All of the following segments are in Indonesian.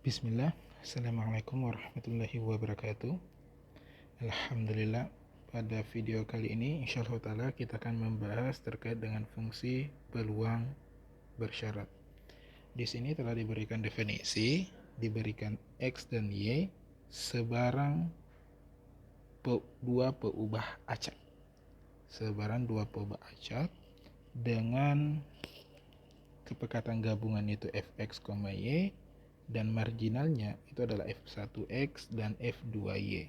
Bismillah, Assalamualaikum warahmatullahi wabarakatuh. Alhamdulillah, pada video kali ini insyaallah ta'ala kita akan membahas terkait dengan fungsi peluang bersyarat. Di sini telah diberikan definisi, diberikan X dan Y sebarang dua peubah acak. Sebarang dua peubah acak dengan kepekatan gabungan itu fx, y dan marginalnya itu adalah f1x dan f2y.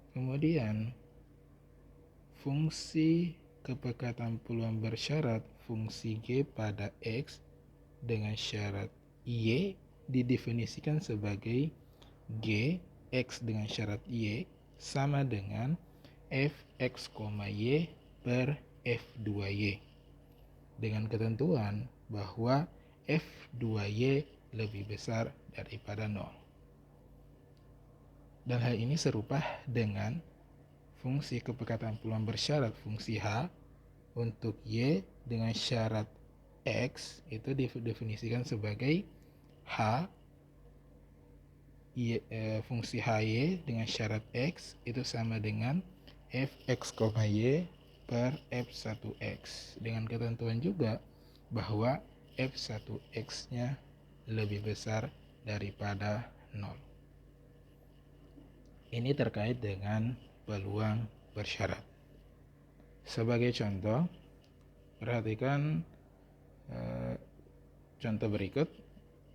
Kemudian fungsi kepekatan peluang bersyarat fungsi g pada x dengan syarat y didefinisikan sebagai g x dengan syarat y sama dengan fx, y per f2y dengan ketentuan bahwa f2y lebih besar daripada 0. Dan hal ini serupa dengan fungsi kepekatan peluang bersyarat fungsi h untuk y dengan syarat x itu didefinisikan sebagai h fungsi hy dengan syarat x itu sama dengan fx, y per f1x dengan ketentuan juga bahwa f1x-nya lebih besar daripada 0. Ini terkait dengan peluang bersyarat. Sebagai contoh, perhatikan contoh berikut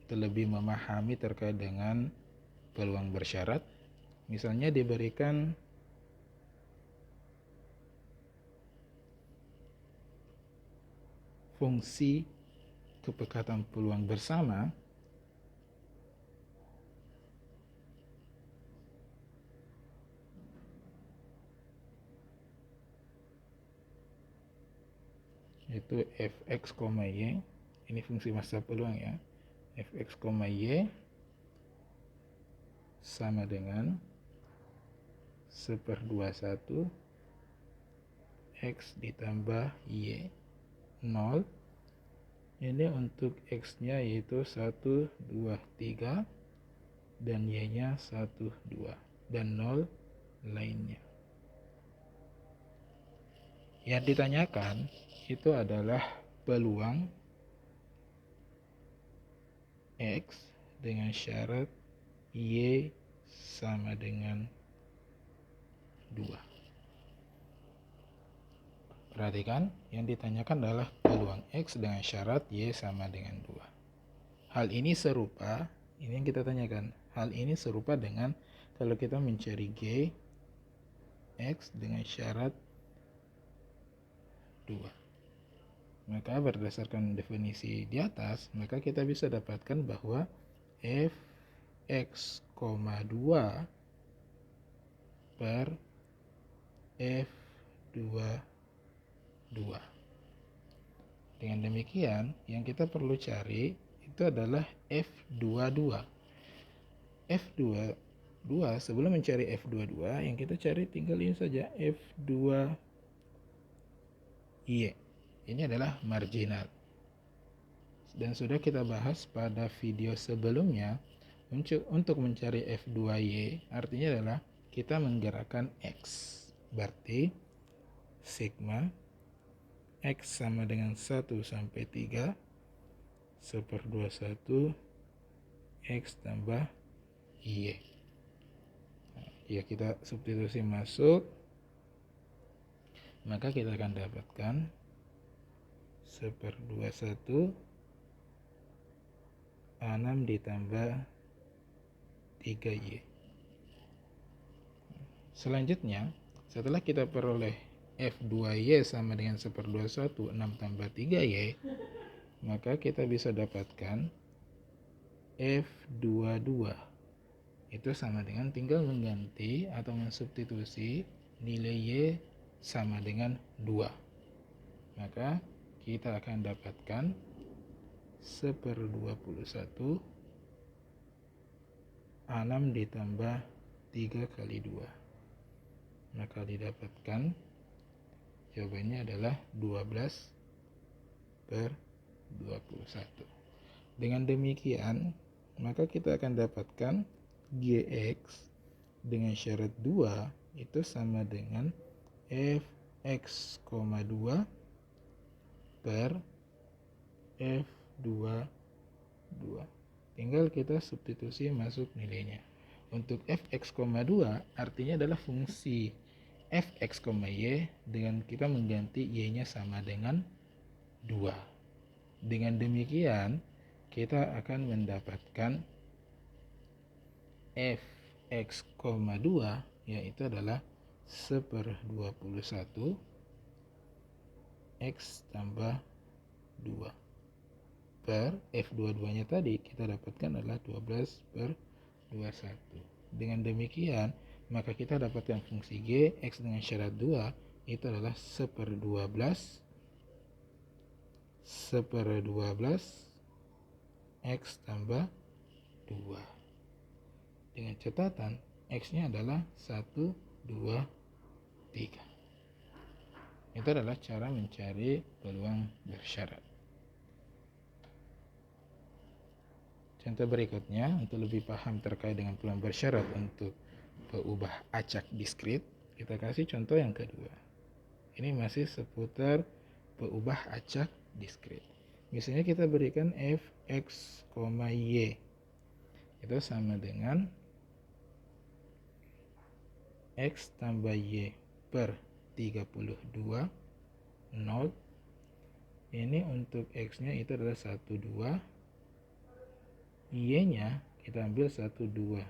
itu lebih memahami terkait dengan peluang bersyarat. Misalnya diberikan fungsi kepekatan peluang bersama yaitu fx, y. Ini fungsi massa peluang ya. Fx, y sama dengan 1/21 x ditambah y 0. Ini untuk x-nya yaitu 1, 2, 3 dan y-nya 1, 2 dan 0 lainnya. Yang ditanyakan itu adalah peluang x dengan syarat y sama dengan 2. Perhatikan, yang ditanyakan adalah peluang x dengan syarat y sama dengan 2. Hal ini serupa, ini yang kita tanyakan. Hal ini serupa dengan kalau kita mencari g x dengan syarat 2. Maka berdasarkan definisi di atas, maka kita bisa dapatkan bahwa fx, 2 per f2 2. Dengan demikian, yang kita perlu cari itu adalah f22. F22, sebelum mencari f22, yang kita cari tinggal ini saja f2y. Ini adalah marginal. Dan sudah kita bahas pada video sebelumnya, untuk mencari f2y artinya adalah kita menggerakkan x. Berarti sigma x sama dengan 1 sampai 3 1/21 x tambah y. Ya, kita substitusi masuk, maka kita akan dapatkan 1/21 6 ditambah 3y. Selanjutnya, setelah kita peroleh f2y sama dengan 1/21 6 tambah 3y, maka kita bisa dapatkan f22 itu sama dengan tinggal mengganti atau mensubstitusi nilai y sama dengan 2. Maka kita akan dapatkan 1/21 6 ditambah 3 kali 2. Maka didapatkan jawabannya adalah 12/21. Dengan demikian, maka kita akan dapatkan Gx dengan syarat 2 itu sama dengan Fx, 2 per F22. Tinggal kita substitusi masuk nilainya. Untuk Fx, 2 artinya adalah fungsi Fx, y dengan kita mengganti y-nya sama dengan 2. Dengan demikian kita akan mendapatkan Fx, 2 yaitu adalah 1/21 X tambah 2 per F22 nya tadi kita dapatkan adalah 12/21. Dengan demikian maka kita dapatkan fungsi G X dengan syarat 2 itu adalah 1/12 X tambah 2 dengan catatan X nya adalah 1, 2, 3. Itu adalah cara mencari peluang bersyarat. Contoh berikutnya, untuk lebih paham terkait dengan peluang bersyarat untuk peubah acak diskrit, kita kasih contoh yang kedua. Ini masih seputar peubah acak diskrit. Misalnya kita berikan Fx, y itu sama dengan X tambah y per 32, 0. Ini untuk X nya itu adalah 1, 2. Y nya kita ambil 1, 2,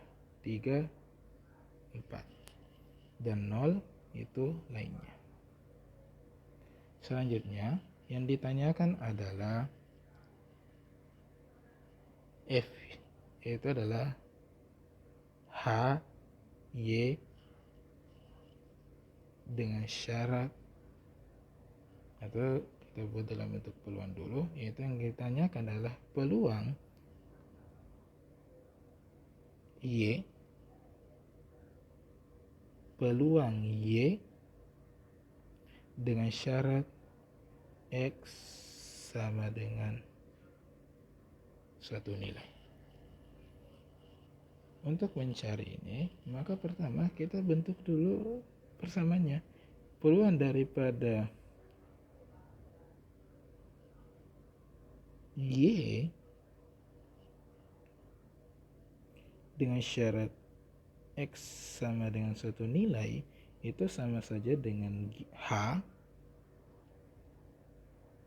3, 4. Dan 0 itu lainnya. Selanjutnya yang ditanyakan adalah F, itu adalah H, Y dengan syarat, atau kita buat dalam bentuk peluang dulu, yaitu yang ditanyakan adalah peluang Y dengan syarat X sama dengan suatu nilai. Untuk mencari ini, maka pertama kita bentuk dulu persamaannya. Peluang daripada Y dengan syarat X sama dengan suatu nilai itu sama saja dengan H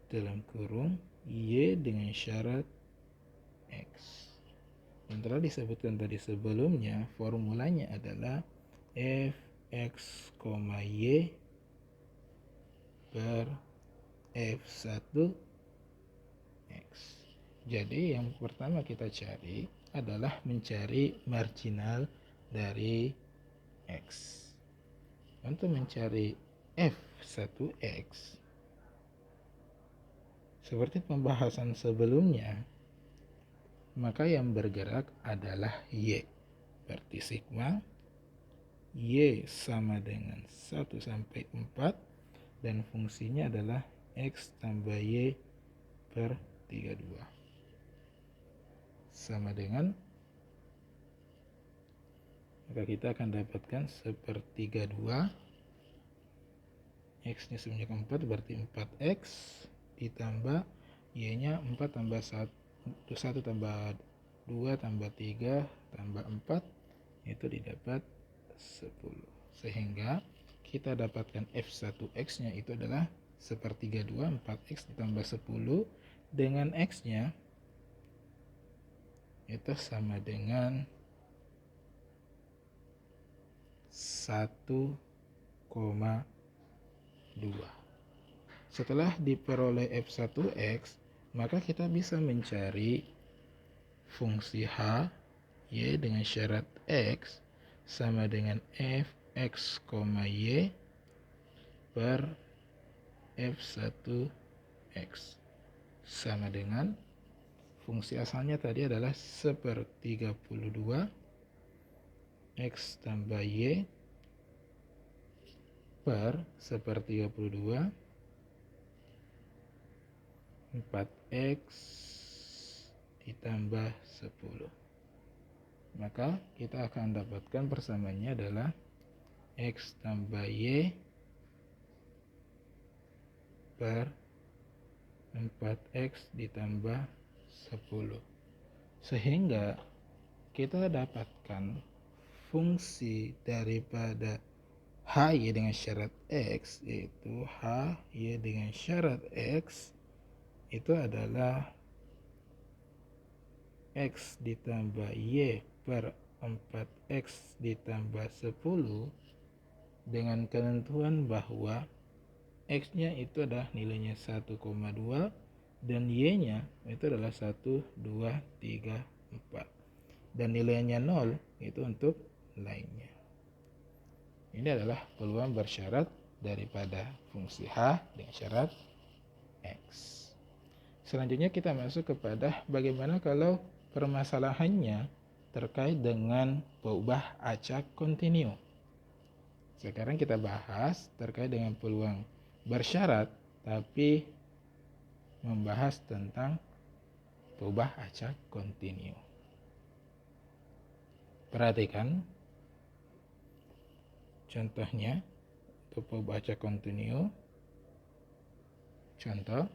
dalam kurung Y dengan syarat X. Yang telah disebutkan tadi sebelumnya, formulanya adalah Fx, y per F1 X. Jadi yang pertama kita cari adalah mencari marginal dari X. Untuk mencari F1X, seperti pembahasan sebelumnya, maka yang bergerak adalah Y. Berarti sigma Y sama dengan 1 sampai 4 dan fungsinya adalah X tambah Y per 32 sama dengan, maka kita akan dapatkan 1/32 X nya sebanyak 4 berarti 4X ditambah Y nya 4 tambah 1 tambah 2 tambah 3 tambah 4 itu didapat 10. Sehingga kita dapatkan F1X nya itu adalah 1/32 4X ditambah 10 dengan X nya itu sama dengan 1,2. Setelah diperoleh F1X, maka kita bisa mencari fungsi H, Y dengan syarat X sama dengan Fx, y per F1X sama dengan fungsi asalnya tadi adalah 1/32 X tambah Y per 1/32 4X ditambah 10. maka kita akan dapatkan persamaannya adalah X tambah Y per 4X ditambah 10. Sehingga kita dapatkan fungsi daripada HY dengan syarat X, yaitu HY dengan syarat X itu adalah X ditambah Y per 4X ditambah 10 dengan ketentuan bahwa X-nya itu adalah nilainya 1,2 dan Y-nya itu adalah 1, 2, 3, 4. Dan nilainya 0 itu untuk lainnya. Ini adalah peluang bersyarat daripada fungsi H dengan syarat X. Selanjutnya kita masuk kepada bagaimana kalau permasalahannya terkait dengan peubah acak kontinu. Sekarang kita bahas terkait dengan peluang bersyarat tapi membahas tentang peubah acak kontinu. Perhatikan contohnya untuk peubah acak kontinu. Contoh,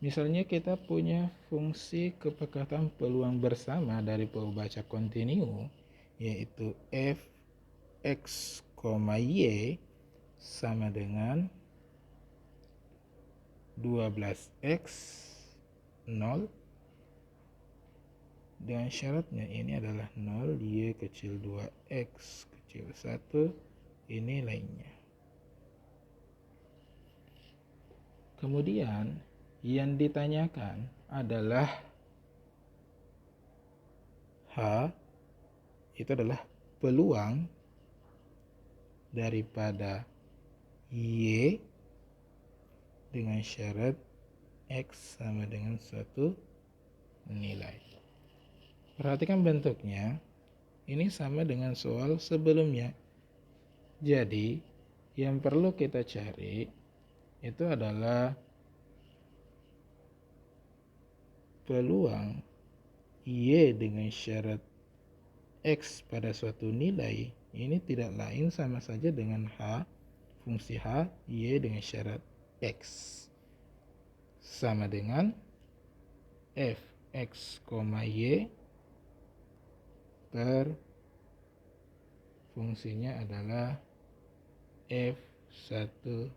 misalnya kita punya fungsi kepekatan peluang bersama dari peubah acak kontinu, yaitu f(x, y) sama dengan 12x 0 dengan syaratnya ini adalah 0, y kecil 2x kecil 1, ini lainnya. Kemudian yang ditanyakan adalah H itu adalah peluang daripada Y dengan syarat X sama dengan suatu nilai. Perhatikan bentuknya, ini sama dengan soal sebelumnya. Jadi yang perlu kita cari itu adalah peluang Y dengan syarat X pada suatu nilai. Ini tidak lain sama saja dengan H, fungsi H, Y dengan syarat X. Sama dengan f(x, y) per fungsinya adalah f(1x).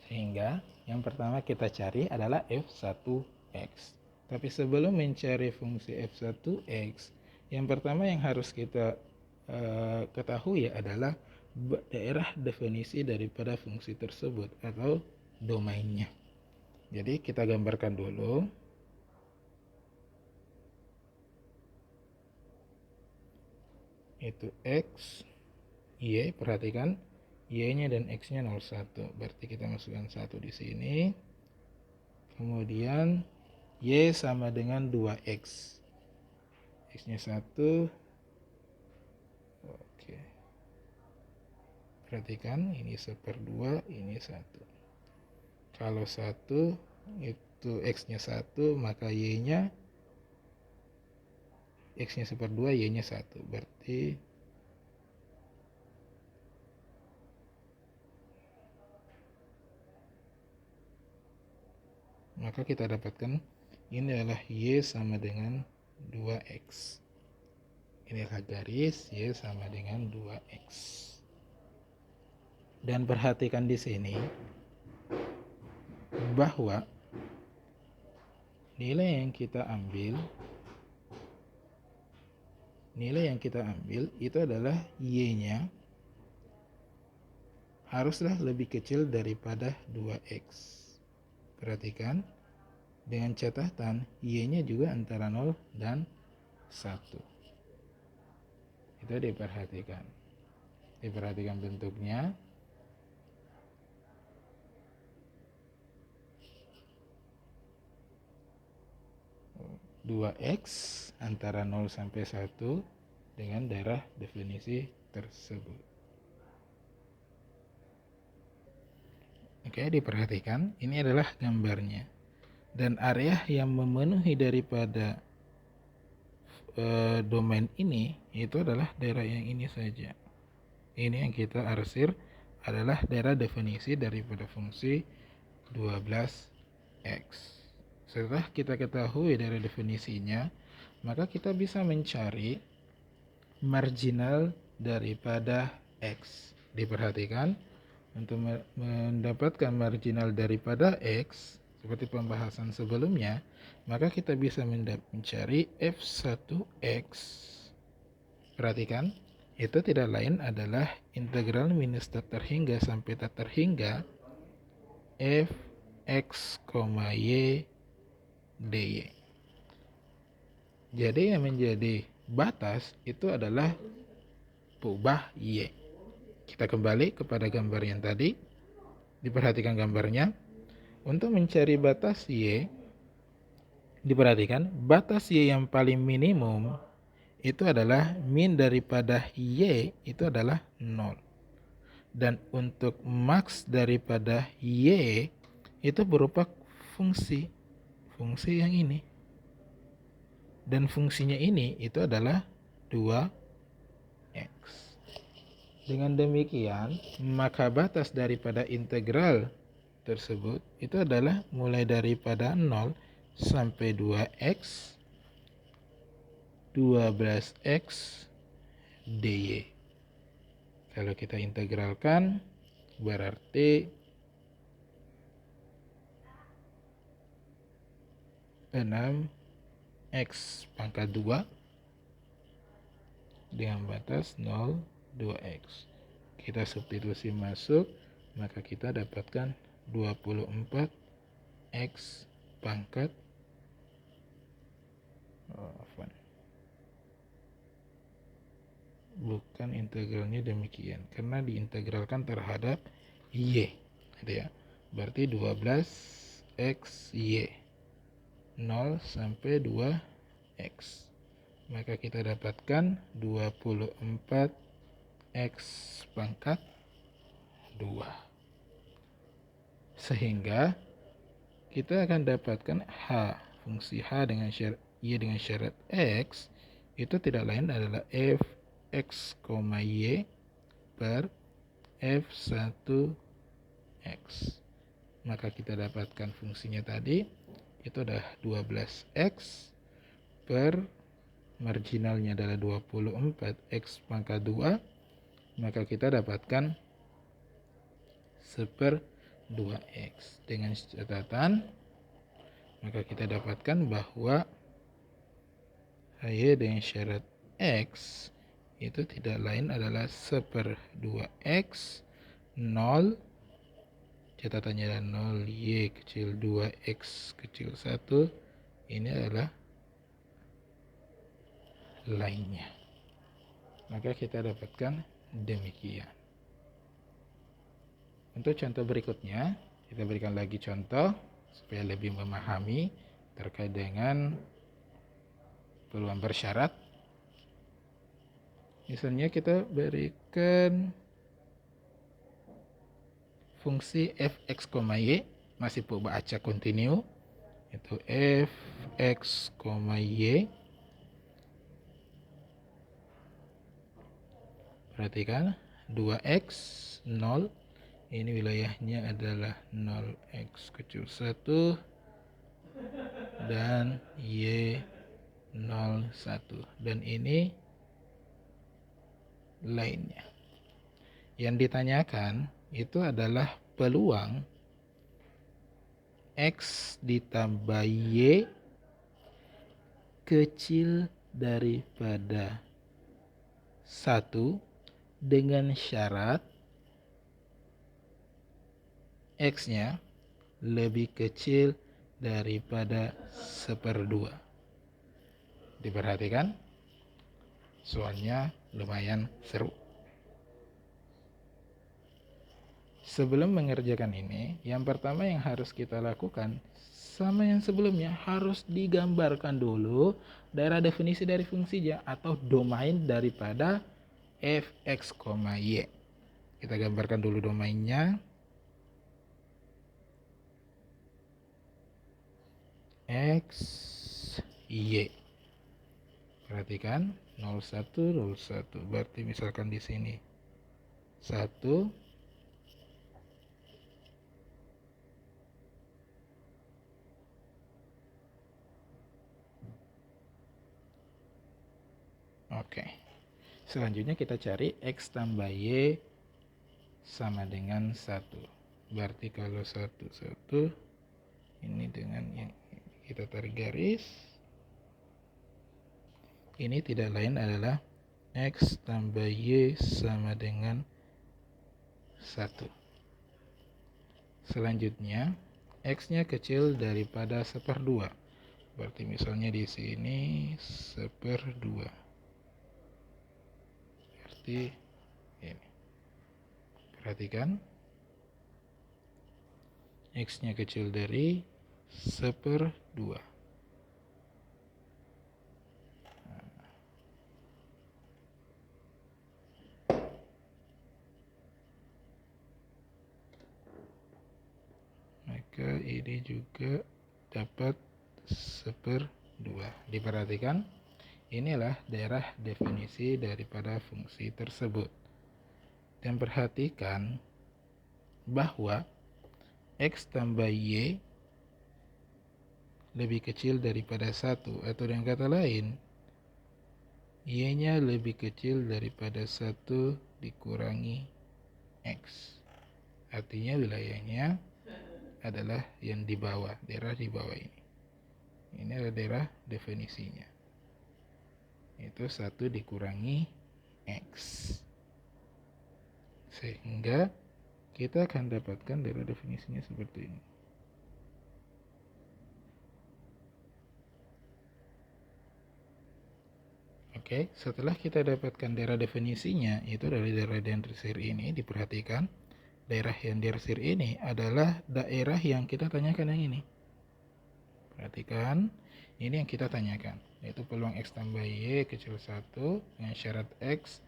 Sehingga yang pertama kita cari adalah f(1x). Tapi sebelum mencari fungsi f(1x), yang pertama yang harus kita ketahui adalah daerah definisi daripada fungsi tersebut atau domainnya. Jadi kita gambarkan dulu. Itu x, y, perhatikan y-nya dan x-nya 0,1. Berarti kita masukkan 1 di sini. Kemudian y sama dengan 2x. X-nya 1. Oke. Perhatikan ini 1/2, ini 1. Kalau 1 itu x-nya 1, maka y-nya x-nya 1/2, y-nya 1. Berarti maka kita dapatkan ini adalah y sama dengan 2x. Inilah garis y sama dengan 2x. Dan perhatikan di sini bahwa nilai yang kita ambil itu adalah y-nya haruslah lebih kecil daripada 2x. Perhatikan dengan catatan y-nya juga antara 0 dan 1. Itu diperhatikan. Diperhatikan bentuknya. (2x) antara 0 sampai 1 dengan daerah definisi tersebut. Oke, diperhatikan, ini adalah gambarnya. Dan area yang memenuhi daripada domain ini itu adalah daerah yang ini saja. Ini yang kita arsir adalah daerah definisi daripada fungsi 12x. Setelah kita ketahui daerah definisinya, maka kita bisa mencari marginal daripada x. Diperhatikan, untuk mendapatkan marginal daripada x, seperti pembahasan sebelumnya, maka kita bisa mencari f1x. Perhatikan, itu tidak lain adalah integral minus tak terhingga sampai tak terhingga fx, y dy. Jadi yang menjadi batas itu adalah peubah y. Kita kembali kepada gambar yang tadi. Diperhatikan gambarnya. Untuk mencari batas y, diperhatikan batas y yang paling minimum itu adalah min daripada y itu adalah 0. Dan untuk max daripada y itu berupa fungsi yang ini. Dan fungsinya ini itu adalah 2x. Dengan demikian, maka batas daripada integral tersebut itu adalah mulai daripada 0 sampai 2x 12x dy. Kalau kita integralkan berarti 6x pangkat 2 dengan batas 0, 2x. Kita substitusi masuk, maka kita dapatkan 24x pangkat bukan integralnya demikian, karena diintegralkan terhadap y, ya. Berarti 12x y 0 sampai 2x. Maka kita dapatkan 24x pangkat 2. Sehingga kita akan dapatkan fungsi h dengan syarat y dengan syarat x itu tidak lain adalah fx, y per f1x. Maka kita dapatkan fungsinya tadi itu adalah 12x per marginalnya adalah 24x pangkat 2. Maka kita dapatkan 1/2x. Dengan catatan, maka kita dapatkan bahwa y dengan syarat x itu tidak lain adalah 1/2x 0, catatannya adalah 0, y kecil 2x kecil 1. Ini adalah lainnya. Maka kita dapatkan demikian. Untuk contoh berikutnya, kita berikan lagi contoh supaya lebih memahami terkait dengan peluang bersyarat. Misalnya kita berikan fungsi fx, y masih perubahan acak kontinu, itu fx, y. Perhatikan 2x 0, ini wilayahnya adalah 0x kecil 1 dan y 0, 1, dan ini lainnya. Yang ditanyakan itu adalah peluang x ditambah y kecil daripada 1 dengan syarat x-nya lebih kecil daripada 1/2. Diperhatikan, soalnya lumayan seru. Sebelum mengerjakan ini, yang pertama yang harus kita lakukan sama yang sebelumnya, harus digambarkan dulu daerah definisi dari fungsinya atau domain daripada fx, y. Kita gambarkan dulu domainnya. X, Y. Perhatikan 01, 01. Berarti misalkan di sini 1, oke. Selanjutnya kita cari X tambah Y sama dengan 1. Berarti kalau 1, 1, ini dengan yang kita tarik garis. Ini tidak lain adalah X tambah Y sama dengan 1. Selanjutnya, X-nya kecil daripada 1/2. Berarti misalnya di sini 1/2. Berarti ini. Perhatikan. X-nya kecil dari 1/2. Maka ini juga dapat 1/2. Diperhatikan, inilah daerah definisi daripada fungsi tersebut. Dan perhatikan bahwa X tambah Y lebih kecil daripada 1, atau dengan kata lain, Y-nya lebih kecil daripada 1 dikurangi X. Artinya wilayahnya adalah yang di bawah, daerah di bawah ini. Ini adalah daerah definisinya. Itu 1 dikurangi X. Sehingga kita akan dapatkan daerah definisinya seperti ini. Oke, setelah kita dapatkan daerah definisinya, itu dari daerah dendrisir ini, diperhatikan daerah yang dendrisir ini adalah daerah yang kita tanyakan yang ini. Perhatikan, ini yang kita tanyakan, yaitu peluang X tambah Y kecil 1 dengan syarat X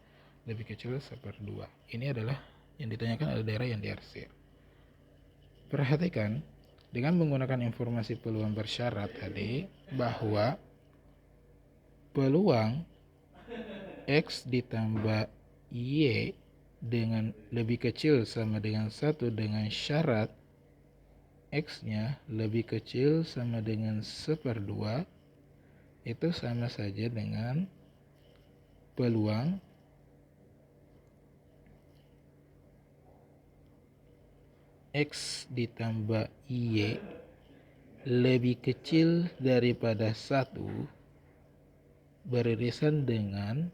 lebih kecil 1/2. Ini adalah yang ditanyakan adalah daerah yang dendrisir. Perhatikan, dengan menggunakan informasi peluang bersyarat tadi, bahwa peluang X ditambah Y dengan lebih kecil sama dengan 1 dengan syarat X-nya lebih kecil sama dengan 1/2, itu sama saja dengan peluang X ditambah Y lebih kecil daripada 1 beririsan dengan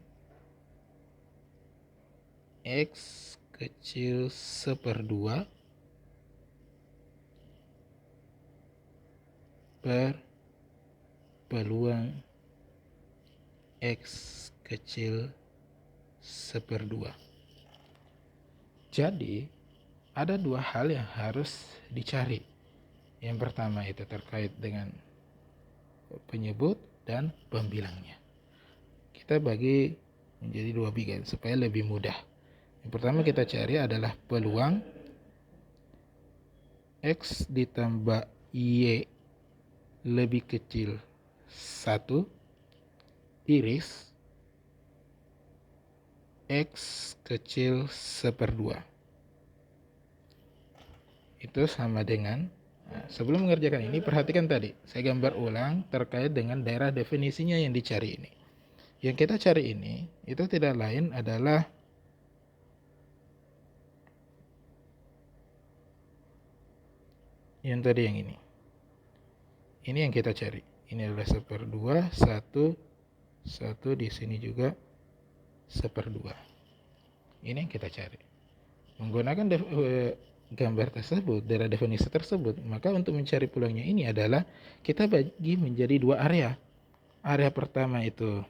X kecil 1/2 per peluang X kecil 1/2. Jadi ada dua hal yang harus dicari. Yang pertama itu terkait dengan penyebut dan pembilangnya. Kita bagi menjadi dua bagian supaya lebih mudah. Yang pertama kita cari adalah peluang X ditambah Y lebih kecil 1 iris X kecil 1/2. Itu sama dengan, sebelum mengerjakan ini perhatikan tadi saya gambar ulang terkait dengan daerah definisinya yang dicari ini. Yang kita cari ini itu tidak lain adalah yang tadi yang ini. Ini yang kita cari. Ini adalah 1/2, 1 di sini juga 1/2. Ini yang kita cari. Menggunakan gambar tersebut, daerah definisi tersebut, maka untuk mencari peluangnya ini adalah kita bagi menjadi dua area. Area pertama itu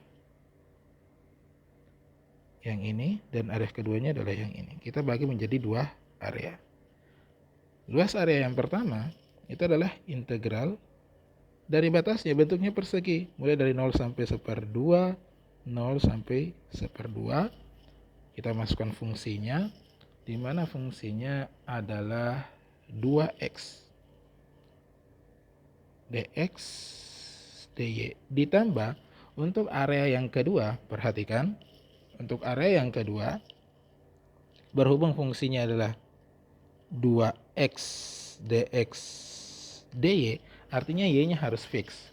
yang ini dan area keduanya adalah yang ini. Kita bagi menjadi dua area. Luas area yang pertama itu adalah integral dari batasnya, bentuknya persegi, mulai dari 0 sampai 1/2, 0 sampai 1/2. Kita masukkan fungsinya, di mana fungsinya adalah 2x dx dy. Ditambah untuk area yang kedua, perhatikan, untuk area yang kedua, berhubung fungsinya adalah 2x dx dy, artinya y-nya harus fix.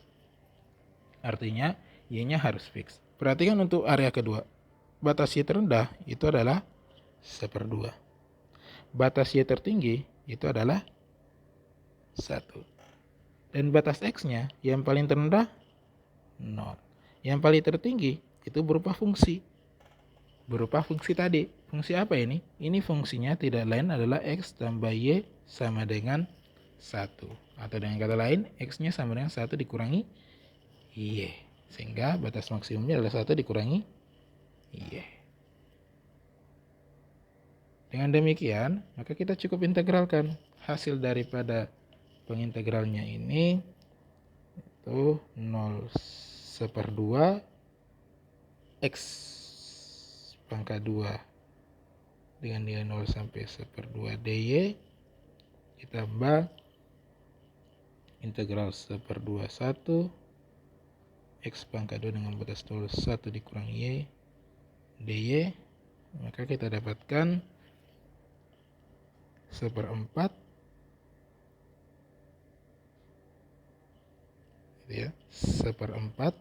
Perhatikan untuk area kedua, batas y terendah itu adalah 1/2. Batas y tertinggi itu adalah 1. Dan batas x-nya yang paling terendah 0. Yang paling tertinggi itu berupa fungsi tadi. Fungsi apa ini? Ini fungsinya tidak lain adalah x tambah y sama dengan 1. Atau dengan kata lain, x-nya sama dengan 1 dikurangi y. Sehingga batas maksimumnya adalah 1 dikurangi y. Dengan demikian, maka kita cukup integralkan. Hasil daripada pengintegralnya ini itu 0/2 x pangkat 2 dengan nilai 0 sampai 1/2 dy ditambah integral 1/2 x pangkat 2 dengan batas 0 1 dikurangi y dy, maka kita dapatkan 1/4 gitu ya, 1/4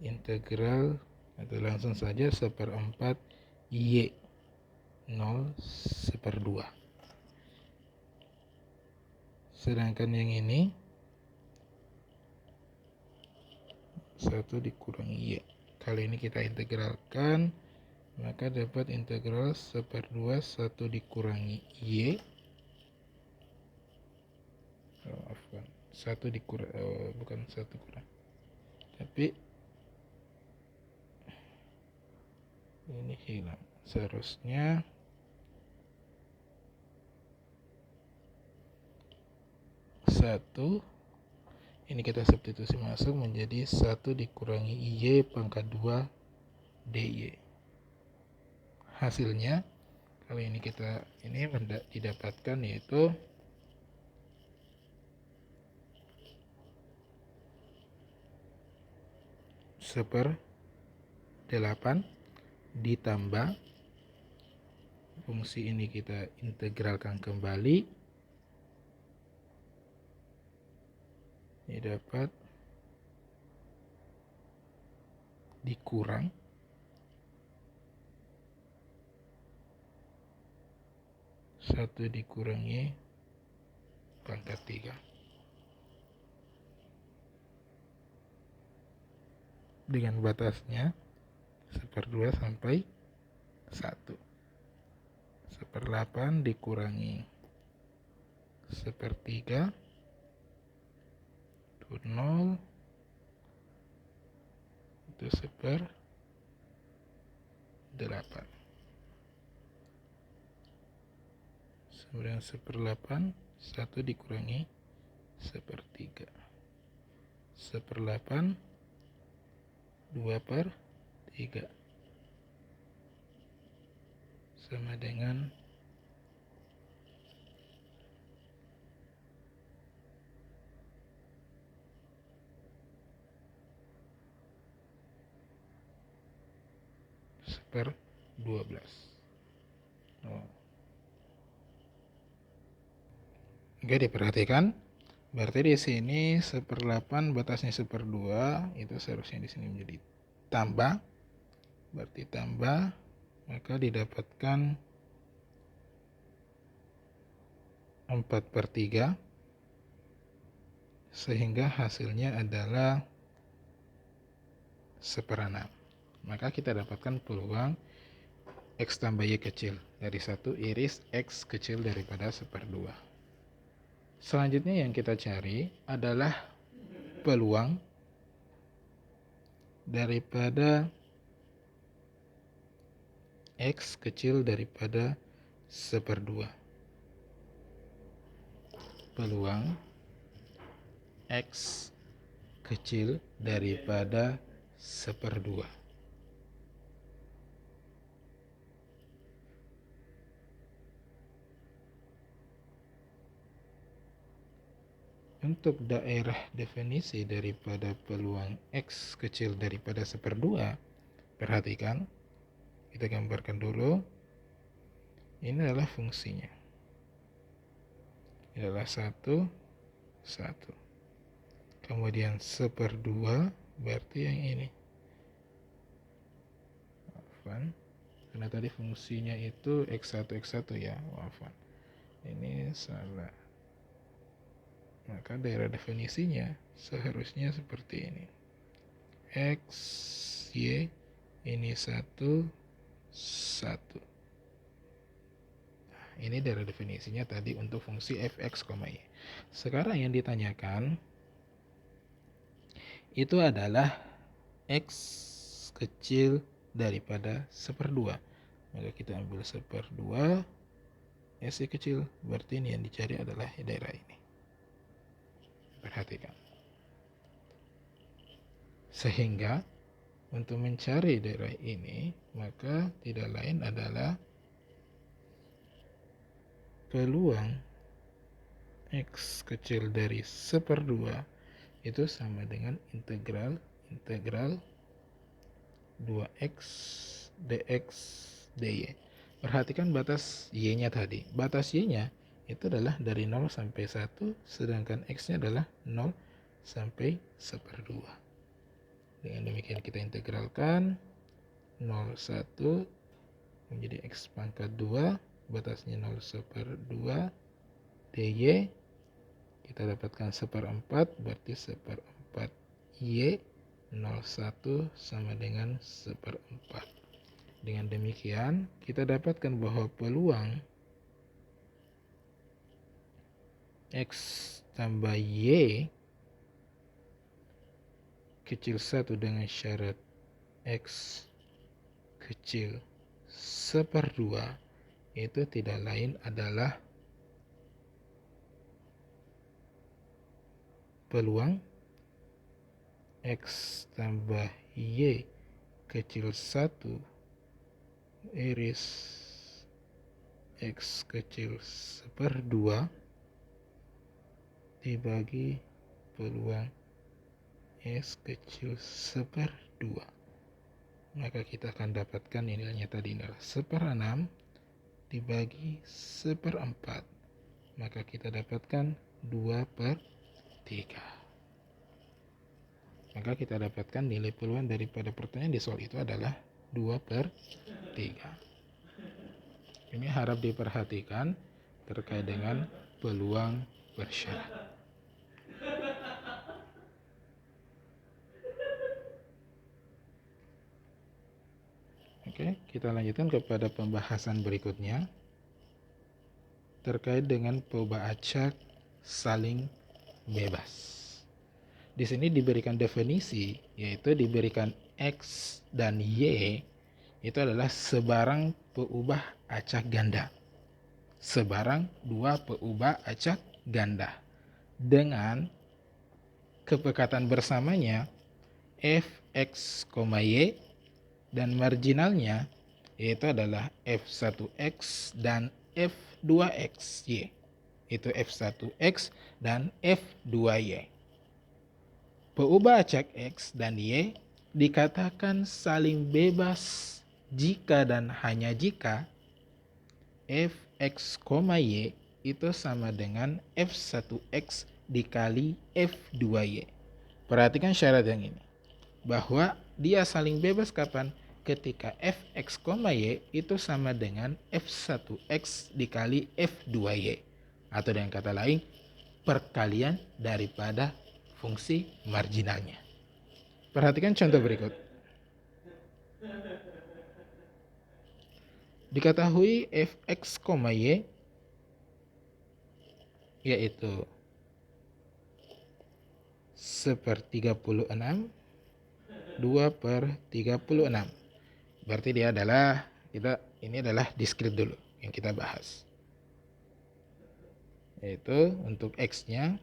integral, atau langsung saja 1/4 y 0/2. Sedangkan yang ini 1 dikurangi y. Kali ini kita integralkan, maka dapat integral 1/2 1 dikurangi y. Maafkan, 1 dikurangi, bukan 1 kurang, tapi ini hilang. Seharusnya satu, ini kita substitusi masuk menjadi 1 dikurangi y pangkat 2 dy. Hasilnya kali ini kita didapatkan yaitu 1/8 ditambah fungsi ini kita integralkan kembali, ini dapat dikurang 1 dikurangi pangkat 3 dengan batasnya 1/2 sampai 1. 1/8 dikurangi 1/3 itu 0, itu 1/8. Kemudian 1/8 1 dikurangi 1/3. 1/8 2/3 sama dengan 1/12. Oke, diperhatikan. Berarti di sini 1/8 batasnya 1/2, itu seharusnya di sini menjadi tambah. Berarti tambah, maka didapatkan 4/3, sehingga hasilnya adalah 1/6. Maka kita dapatkan peluang x tambah y kecil dari 1 iris x kecil daripada 1/2. Selanjutnya yang kita cari adalah peluang daripada x kecil daripada 1/2. Peluang x kecil daripada 1/2. untuk daerah definisi daripada peluang X kecil daripada 1/2, perhatikan, kita gambarkan dulu. Ini adalah fungsinya. Ini adalah 1, 1. Kemudian 1/2 berarti yang ini. Karena tadi fungsinya itu X1, X1 ya, maafkan. Ini salah. Maka daerah definisinya seharusnya seperti ini. X, Y, ini 1, 1. Nah, ini daerah definisinya tadi untuk fungsi fx, y. Sekarang yang ditanyakan itu adalah X kecil daripada 1/2. Maka kita ambil 1/2, S kecil, berarti ini yang dicari adalah daerah ini. Perhatikan. Sehingga untuk mencari daerah ini, maka tidak lain adalah peluang X kecil dari 1/2 itu sama dengan integral 2x dx dy. Perhatikan batas y-nya tadi. Batas y-nya itu adalah dari 0 sampai 1, sedangkan x-nya adalah 0 sampai 1/2. Dengan demikian kita integralkan 0,1 menjadi x pangkat 2, batasnya 0/2 dy. Kita dapatkan 1/4, berarti 1/4 y, 0,1 sama dengan 1/4. Dengan demikian, kita dapatkan bahwa peluang X tambah Y kecil 1 dengan syarat X kecil 1/2 itu tidak lain adalah peluang X tambah Y kecil 1 iris X kecil 1/2 dibagi peluang S kecil 1/2. Maka kita akan dapatkan nilainya tadi adalah 1/6 dibagi 1/4. Maka kita dapatkan 2/3. Maka kita dapatkan nilai peluang daripada pertanyaan di soal itu adalah 2/3. Ini harap diperhatikan terkait dengan peluang bersyarat. Oke, kita lanjutkan kepada pembahasan berikutnya terkait dengan perubahan acak saling bebas. Di sini diberikan definisi, yaitu diberikan X dan Y itu adalah sebarang peubah acak ganda. Sebarang dua peubah acak ganda. Dengan kepekatan bersamanya Fx, Y dan marginalnya yaitu adalah F1x dan F2xy. Itu F1x dan F2y. Peubah acak X dan Y dikatakan saling bebas jika dan hanya jika Fx, Y itu sama dengan F1x dikali F2y. Perhatikan syarat yang ini. Bahwa dia saling bebas kapan? Ketika Fx, Y itu sama dengan F1x dikali F2y. Atau dengan kata lain, perkalian daripada fungsi marginalnya. Perhatikan contoh berikut. Diketahui Fx, Y yaitu 1/36, 2/36. Berarti dia adalah, ini adalah diskrit dulu yang kita bahas. Yaitu untuk X-nya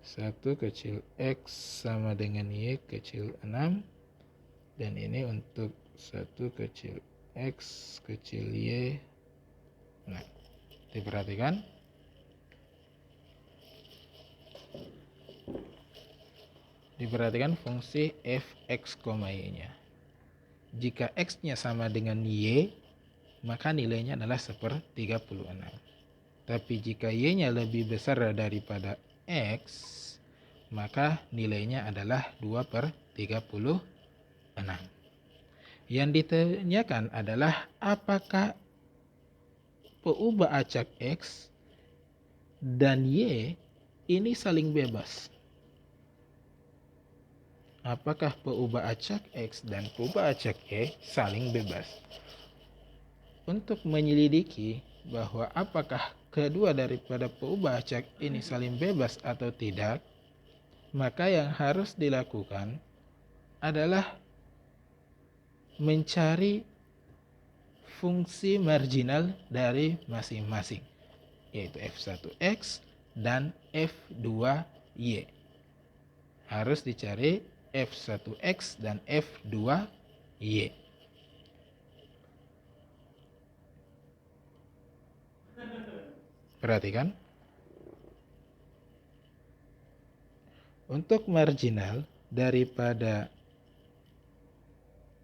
1 kecil X sama dengan Y kecil 6. Dan ini untuk 1 kecil X kecil Y. Nah, diperhatikan. Diperhatikan fungsi fx, y-nya. Jika x-nya sama dengan y, maka nilainya adalah 1/36. Tapi jika y-nya lebih besar daripada x, maka nilainya adalah 2/36. Yang ditanyakan adalah apakah peubah acak x dan y ini saling bebas. Apakah peubah acak x dan peubah acak y saling bebas? Untuk menyelidiki bahwa apakah kedua daripada peubah acak ini saling bebas atau tidak, maka yang harus dilakukan adalah mencari fungsi marginal dari masing-masing, yaitu f1x dan f2y. Harus dicari f1x dan f2y. Perhatikan, untuk marginal daripada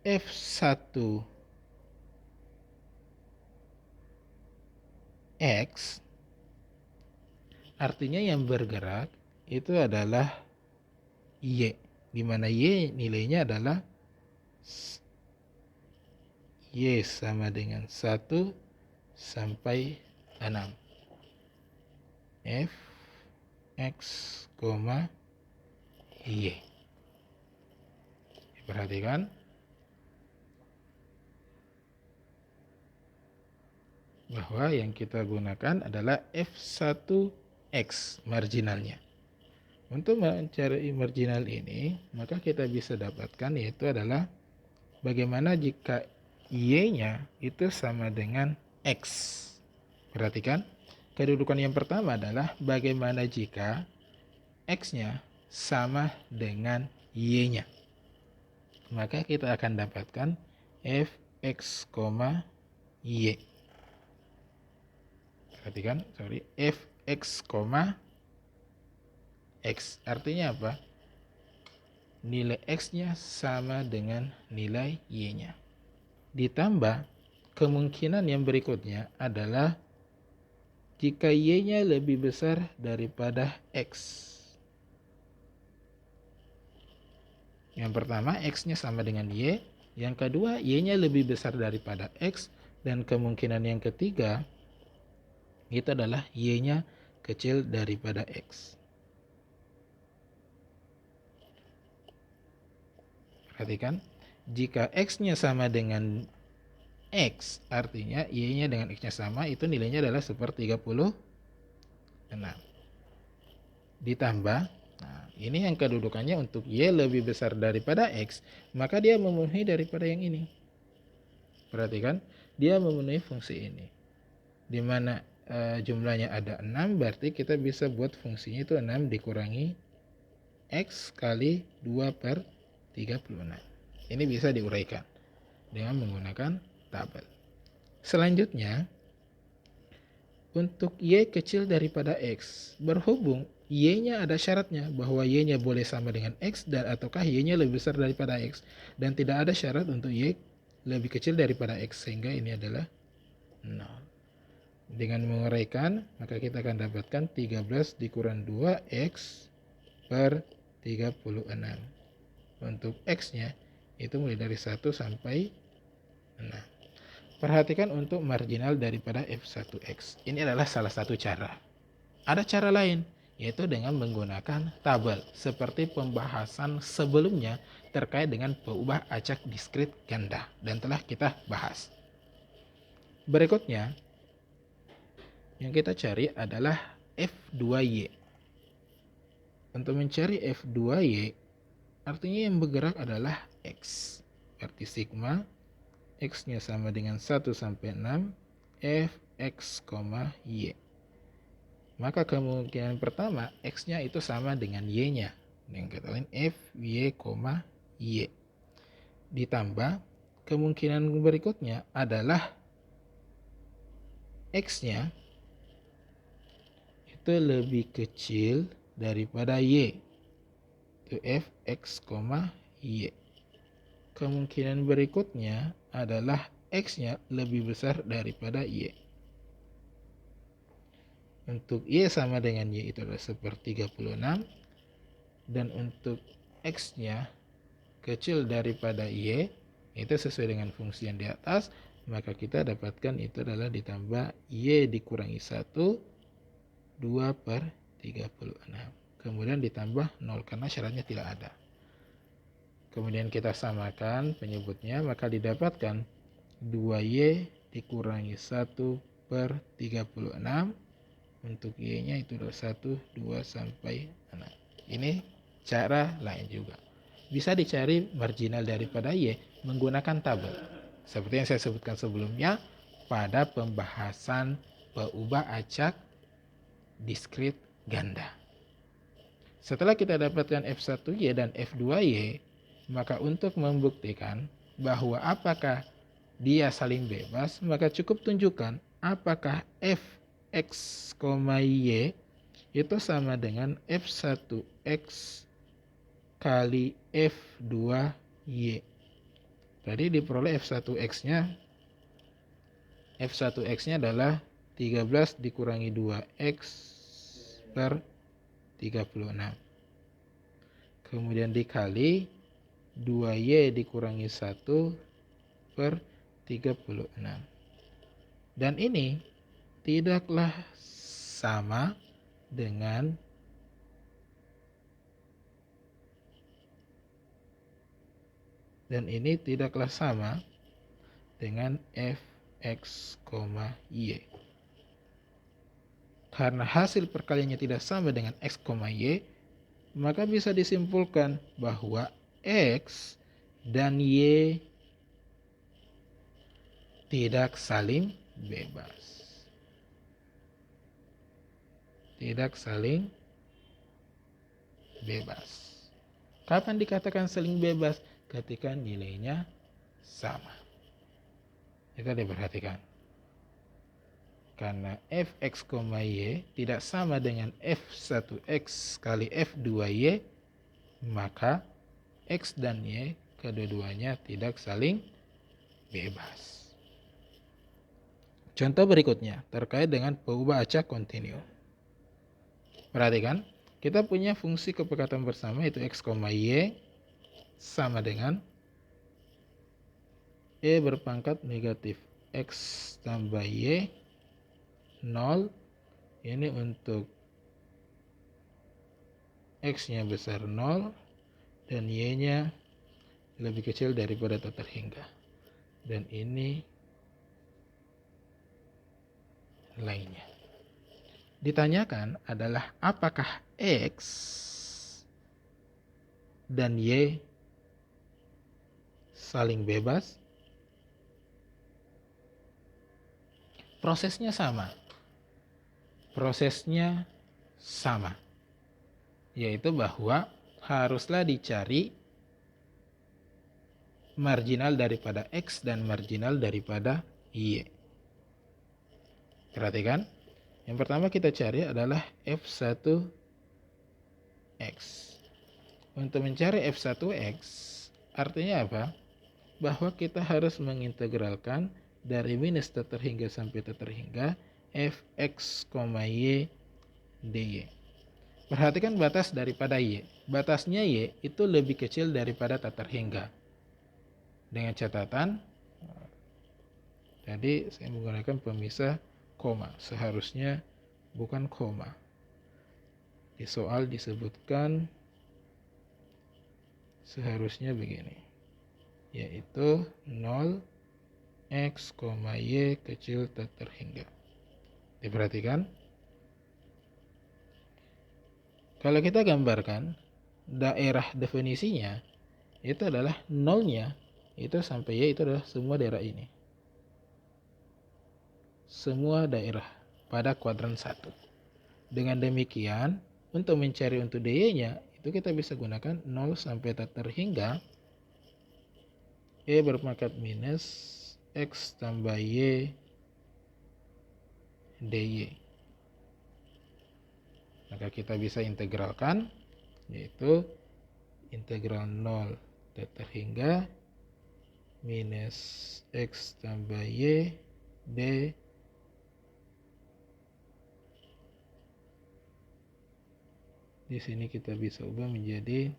f1x, artinya yang bergerak itu adalah y, di mana y nilainya adalah y sama dengan 1 sampai 6. F, X, Y. Perhatikan bahwa yang kita gunakan adalah F1X marginalnya. Untuk mencari marginal ini, maka kita bisa dapatkan yaitu adalah bagaimana jika Y-nya itu sama dengan X. Perhatikan, kedudukan yang pertama adalah bagaimana jika X-nya sama dengan Y-nya. Maka kita akan dapatkan Fx, Y. Perhatikan, Fx, X. Artinya apa? Nilai X-nya sama dengan nilai Y-nya. Ditambah, kemungkinan yang berikutnya adalah jika Y-nya lebih besar daripada X. Yang pertama, X-nya sama dengan Y. Yang kedua, Y-nya lebih besar daripada X. Dan kemungkinan yang ketiga, itu adalah Y-nya kecil daripada X. Perhatikan, jika X-nya sama dengan X, artinya Y-nya dengan X-nya sama, itu nilainya adalah 1/36. Ditambah, nah ini yang kedudukannya untuk Y lebih besar daripada X, maka dia memenuhi daripada yang ini. Perhatikan, dia memenuhi fungsi ini. Di mana jumlahnya ada 6, berarti kita bisa buat fungsinya itu 6 dikurangi X kali 2/36. Ini bisa diuraikan dengan menggunakan tabel. Selanjutnya, untuk Y kecil daripada X, berhubung Y-nya ada syaratnya bahwa Y-nya boleh sama dengan X dan ataukah Y-nya lebih besar daripada X, dan tidak ada syarat untuk Y lebih kecil daripada X, sehingga ini adalah 0. Dengan menguraikan, maka kita akan dapatkan 13 dikurang 2X per 36. Untuk X-nya itu mulai dari 1 sampai 6. Perhatikan untuk marginal daripada F1X. Ini adalah salah satu cara. Ada cara lain, yaitu dengan menggunakan tabel, seperti pembahasan sebelumnya terkait dengan peubah acak diskrit ganda, dan telah kita bahas. Berikutnya, yang kita cari adalah F2Y. Untuk mencari F2Y, artinya yang bergerak adalah X. Berarti sigma X-nya sama dengan 1 sampai 6 Fx, Y. Maka kemungkinan pertama X-nya itu sama dengan Y-nya. Dengan kata lain Fy, Y. Ditambah kemungkinan berikutnya adalah X-nya itu lebih kecil daripada Y. Itu yaitu fx, y. Kemungkinan berikutnya adalah x-nya lebih besar daripada y. Untuk y sama dengan y itu adalah 1/36, dan untuk x-nya kecil daripada y, itu sesuai dengan fungsi yang di atas, maka kita dapatkan itu adalah ditambah y dikurangi 1, 2/36. Kemudian ditambah 0 karena syaratnya tidak ada. Kemudian kita samakan penyebutnya, maka didapatkan 2y dikurangi 1/36. Untuk y-nya itu adalah 1, 2, sampai 6. Ini cara lain juga. Bisa dicari marginal daripada y menggunakan tabel. Seperti yang saya sebutkan sebelumnya pada pembahasan peubah acak diskrit ganda. Setelah kita dapatkan f1y dan f2y, maka untuk membuktikan bahwa apakah dia saling bebas, maka cukup tunjukkan apakah fx, y itu sama dengan f1x kali f2y. Tadi diperoleh f1x-nya adalah 13 dikurangi 2x per 36. Kemudian dikali 2y dikurangi 1 per 36. Dan ini tidaklah sama dengan fx, y. Karena hasil perkaliannya tidak sama dengan x, y, maka bisa disimpulkan bahwa x dan y tidak saling bebas. Kapan dikatakan saling bebas? Ketika nilainya sama. Itu diperhatikan. Karena fx, y tidak sama dengan f1x kali f2y, maka x dan y kedua-duanya tidak saling bebas. Contoh berikutnya terkait dengan peubah acak kontinu. Perhatikan, kita punya fungsi kepekatan bersama yaitu x, y sama dengan e berpangkat negatif x tambah y 0. Ini untuk x-nya besar 0 dan y-nya lebih kecil daripada tak terhingga. Dan ini lainnya. Ditanyakan adalah apakah x dan y saling bebas? Prosesnya sama, yaitu bahwa haruslah dicari marginal daripada x dan marginal daripada y. Perhatikan, yang pertama kita cari adalah f1x. Untuk mencari f1x artinya apa? Bahwa kita harus mengintegralkan dari minus tak terhingga sampai tak terhingga fx, y dy. Perhatikan batas daripada y. Batasnya y itu lebih kecil daripada tak terhingga. Dengan catatan, tadi saya menggunakan pemisah koma. Seharusnya bukan koma. Di soal disebutkan seharusnya begini, yaitu 0 x, y kecil tak terhingga. Diperhatikan. Kalau kita gambarkan daerah definisinya, itu adalah nolnya itu sampai y itu adalah semua daerah ini. Semua daerah pada kuadran 1. Dengan demikian, untuk mencari untuk dy-nya, itu kita bisa gunakan 0 sampai tak terhingga e berpangkat minus x tambah y dy. Maka kita bisa integralkan, yaitu integral 0 terhingga minus X tambah Y D di sini kita bisa ubah menjadi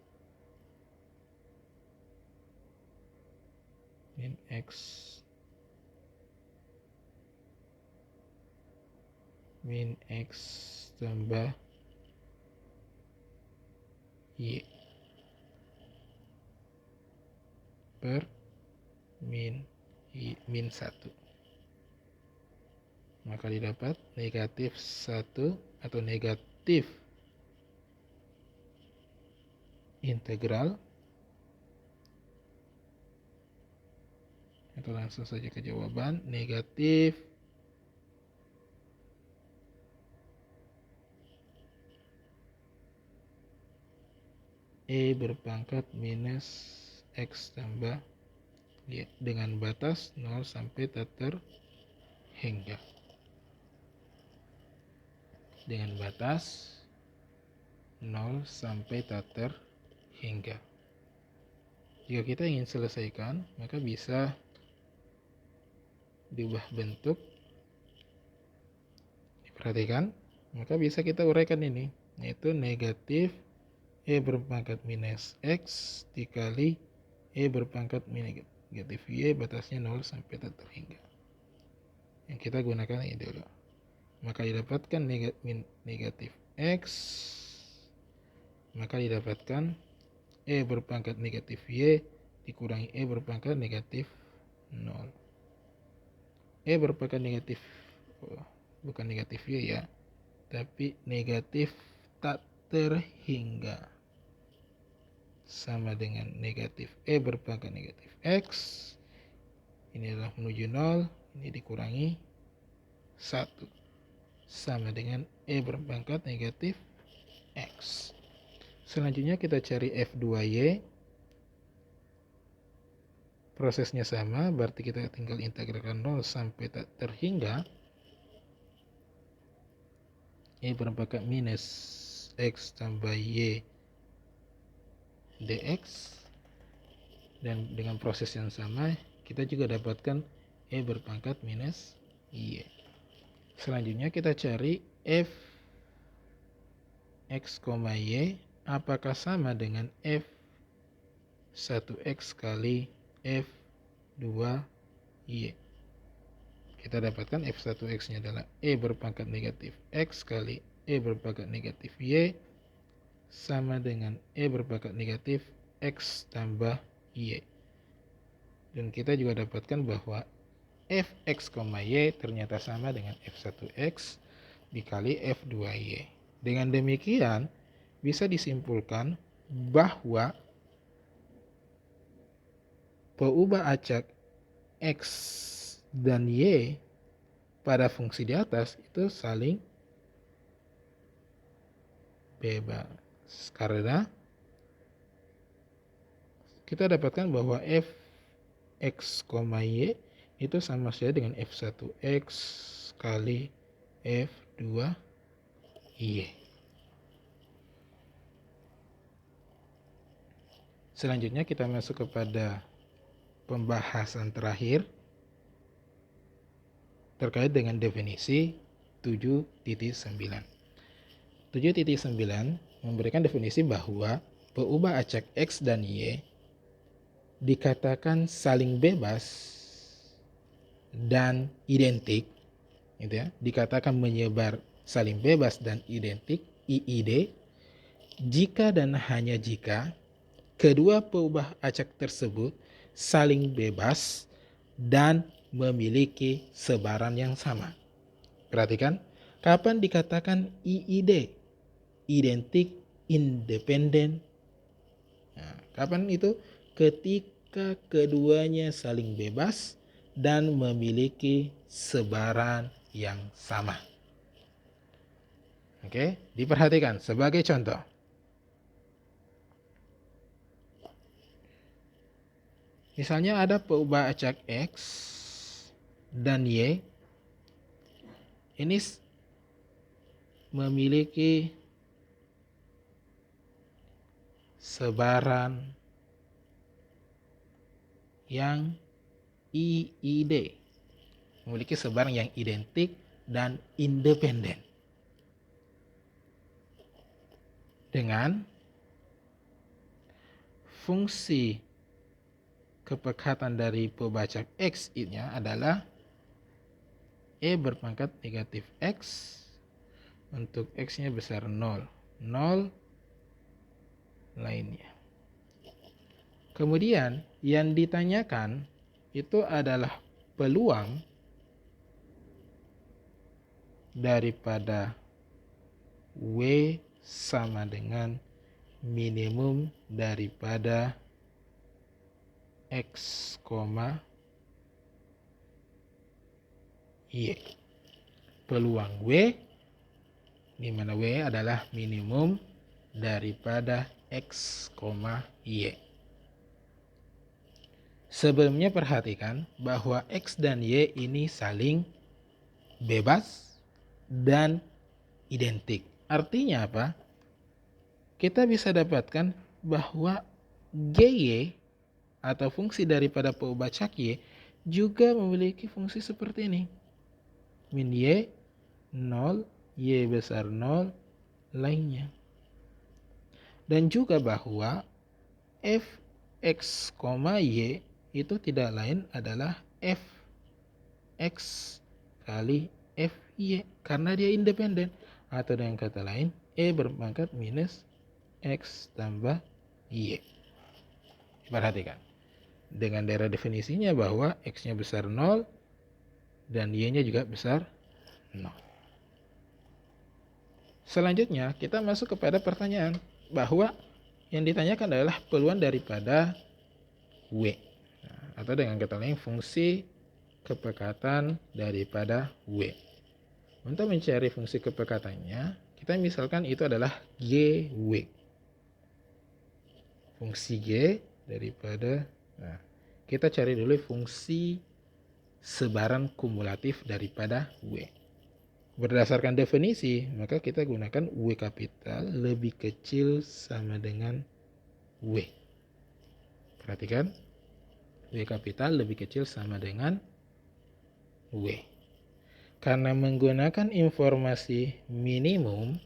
min X tambah Y per min 1. Maka didapat negatif 1 atau negatif integral, atau langsung saja ke jawaban, negatif E berpangkat minus X tambah Y dengan batas 0 sampai tak terhingga. Dengan batas 0 sampai tak terhingga. Jika kita ingin selesaikan, maka bisa diubah bentuk. Diperhatikan, maka bisa kita uraikan ini, yaitu negatif E berpangkat minus X dikali E berpangkat negatif Y, batasnya 0 sampai tak terhingga. Yang kita gunakan ini dulu. Maka didapatkan negatif X, maka didapatkan E berpangkat negatif Y dikurangi E berpangkat negatif 0. E berpangkat negatif, bukan negatif Y ya, tapi negatif tak terhingga, sama dengan negatif E berpangkat negatif X. Ini adalah menuju 0, ini dikurangi 1, sama dengan E berpangkat negatif X. Selanjutnya kita cari F2Y. Prosesnya sama, berarti kita tinggal integralkan 0 sampai tak terhingga E berpangkat minus X tambah Y dx, dan dengan proses yang sama kita juga dapatkan E berpangkat minus Y. Selanjutnya kita cari F X, Y apakah sama dengan F 1X kali F 2Y. Kita dapatkan F1X nya adalah E berpangkat negatif X kali E berpangkat negatif Y, sama dengan E berpangkat negatif X tambah Y. Dan kita juga dapatkan bahwa Fx, Y ternyata sama dengan F1X dikali F2Y. Dengan demikian bisa disimpulkan bahwa peubah acak X dan Y pada fungsi di atas itu saling bebas, karena kita dapatkan bahwa Fx, Y itu sama saja dengan F1X kali F2Y. Selanjutnya kita masuk kepada pembahasan terakhir terkait dengan definisi 7.9. 7.9 memberikan definisi bahwa peubah acak X dan Y dikatakan saling bebas dan identik, gitu ya, dikatakan menyebar saling bebas dan identik, IID, jika dan hanya jika kedua peubah acak tersebut saling bebas dan memiliki sebaran yang sama. Perhatikan, kapan dikatakan IID, identik independen? Nah, kapan itu? Ketika keduanya saling bebas dan memiliki sebaran yang sama. Oke, diperhatikan sebagai contoh. Misalnya ada peubah acak X dan Y. Ini memiliki sebaran yang IID, memiliki sebaran yang identik dan independen. Dengan fungsi kepekatan dari pembacak X nya adalah E berpangkat negatif X untuk X nya besar 0, 0 lainnya. Kemudian yang ditanyakan itu adalah peluang daripada W sama dengan minimum daripada X, Y. Peluang W, di mana W adalah minimum daripada X, Y. Sebelumnya perhatikan bahwa X dan Y ini saling bebas dan identik. Artinya apa? Kita bisa dapatkan bahwa GY atau fungsi daripada pembacak Y juga memiliki fungsi seperti ini. Min Y 0, Y besar 0 lainnya. Dan juga bahwa Fx, Y itu tidak lain adalah Fx kali Fy karena dia independen. Atau dengan kata lain, E berpangkat minus X tambah Y. Perhatikan. Dengan daerah definisinya bahwa X-nya besar 0 dan Y-nya juga besar 0. Selanjutnya, kita masuk kepada pertanyaan bahwa yang ditanyakan adalah peluang daripada W. Atau dengan kata lain, fungsi kepekatan daripada W. Untuk mencari fungsi kepekatannya, kita misalkan itu adalah GW. Fungsi G daripada, kita cari dulu fungsi sebaran kumulatif daripada W. Berdasarkan definisi, maka kita gunakan W kapital lebih kecil sama dengan W. Perhatikan, W kapital lebih kecil sama dengan W. Karena menggunakan informasi minimum,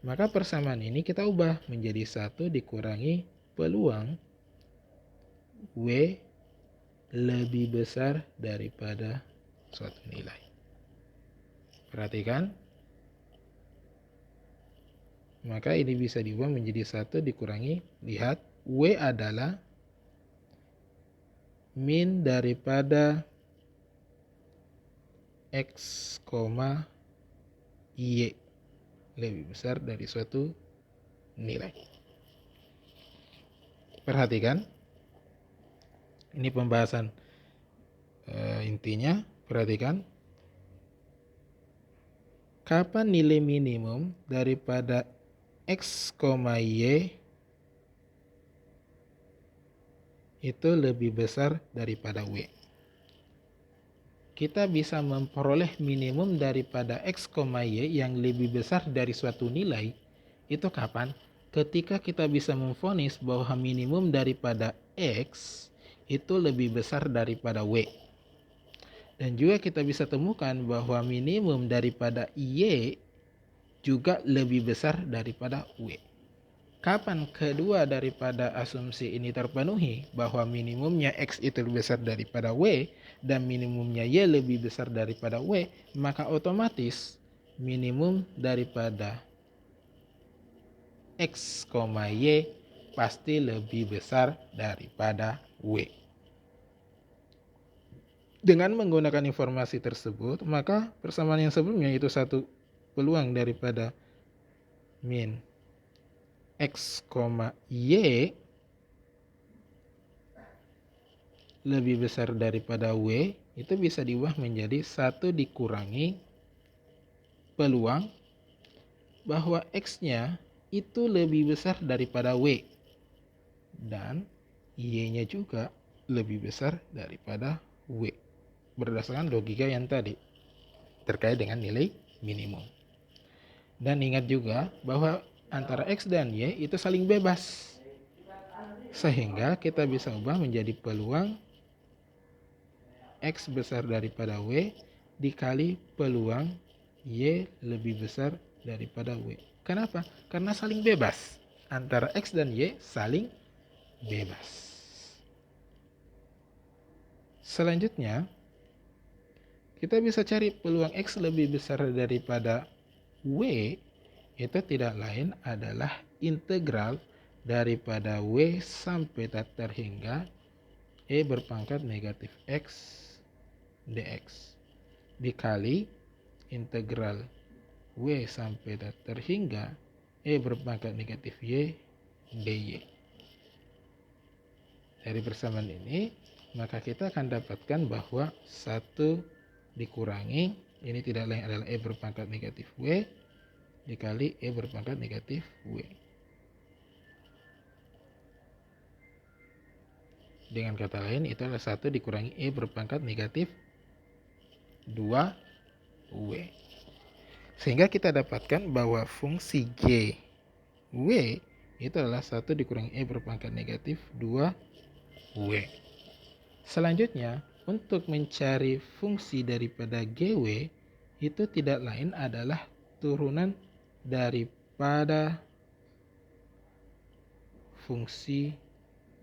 maka persamaan ini kita ubah menjadi 1 dikurangi peluang W lebih besar daripada suatu nilai. Perhatikan, maka ini bisa diubah menjadi 1 dikurangi, lihat, W adalah min daripada X, Y lebih besar dari suatu nilai. Perhatikan, ini pembahasan intinya. Perhatikan, kapan nilai minimum daripada X, Y itu lebih besar daripada W. Kita bisa memperoleh minimum daripada X, Y yang lebih besar dari suatu nilai itu kapan? Ketika kita bisa memvonis bahwa minimum daripada X itu lebih besar daripada W. Dan juga kita bisa temukan bahwa minimum daripada Y juga lebih besar daripada W. Kapan kedua daripada asumsi ini terpenuhi bahwa minimumnya X itu lebih besar daripada W dan minimumnya Y lebih besar daripada W, maka otomatis minimum daripada X, Y pasti lebih besar daripada W. Dengan menggunakan informasi tersebut, maka persamaan yang sebelumnya itu 1 peluang daripada min X, Y lebih besar daripada W itu bisa diubah menjadi 1 dikurangi peluang bahwa X-nya itu lebih besar daripada W dan Y-nya juga lebih besar daripada W berdasarkan logika yang tadi terkait dengan nilai minimum. Dan ingat juga bahwa antara X dan Y itu saling bebas. Sehingga kita bisa ubah menjadi peluang X besar daripada W dikali peluang Y lebih besar daripada W. Kenapa? Karena saling bebas. Antara X dan Y saling bebas. Selanjutnya, kita bisa cari peluang X lebih besar daripada W. Itu tidak lain adalah integral daripada W sampai tak terhingga E berpangkat negatif X dx dikali integral W sampai tak terhingga E berpangkat negatif Y dy. Dari persamaan ini, maka kita akan dapatkan bahwa 1 dikurangi, ini tidak lain adalah E berpangkat negatif W, dikali E berpangkat negatif W. Dengan kata lain, itu adalah 1 dikurangi E berpangkat negatif 2W. Sehingga kita dapatkan bahwa fungsi G W itu adalah 1 dikurangi E berpangkat negatif 2W. Selanjutnya, untuk mencari fungsi daripada GW itu tidak lain adalah turunan daripada fungsi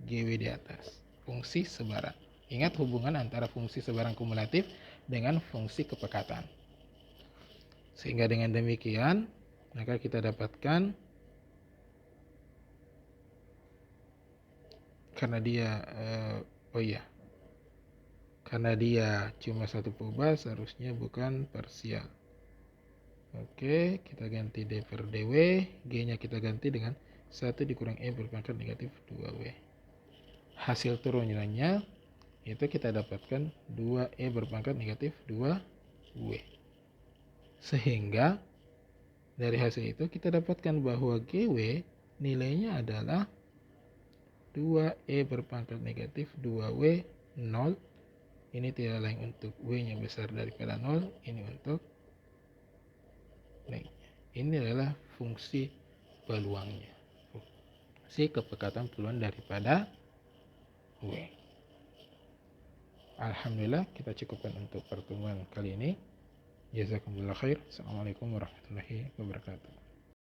GW di atas, fungsi sebarang. Ingat hubungan antara fungsi sebarang kumulatif dengan fungsi kepekatan. Sehingga dengan demikian, maka kita dapatkan karena dia cuma satu perubahan, seharusnya bukan parsial. Oke, kita ganti D per DW, G-nya kita ganti dengan 1 dikurang E berpangkat negatif 2W. Hasil turunannya itu kita dapatkan 2E berpangkat negatif 2W. Sehingga dari hasil itu kita dapatkan bahwa GW nilainya adalah 2E berpangkat negatif 2W 0. Ini tidak lain untuk W-nya besar daripada 0, ini untuk ini adalah fungsi peluangnya, fungsi kepekatan peluang daripada W. Alhamdulillah, kita cukupkan untuk pertemuan kali ini. Jazakumullah khair. Assalamualaikum warahmatullahi wabarakatuh.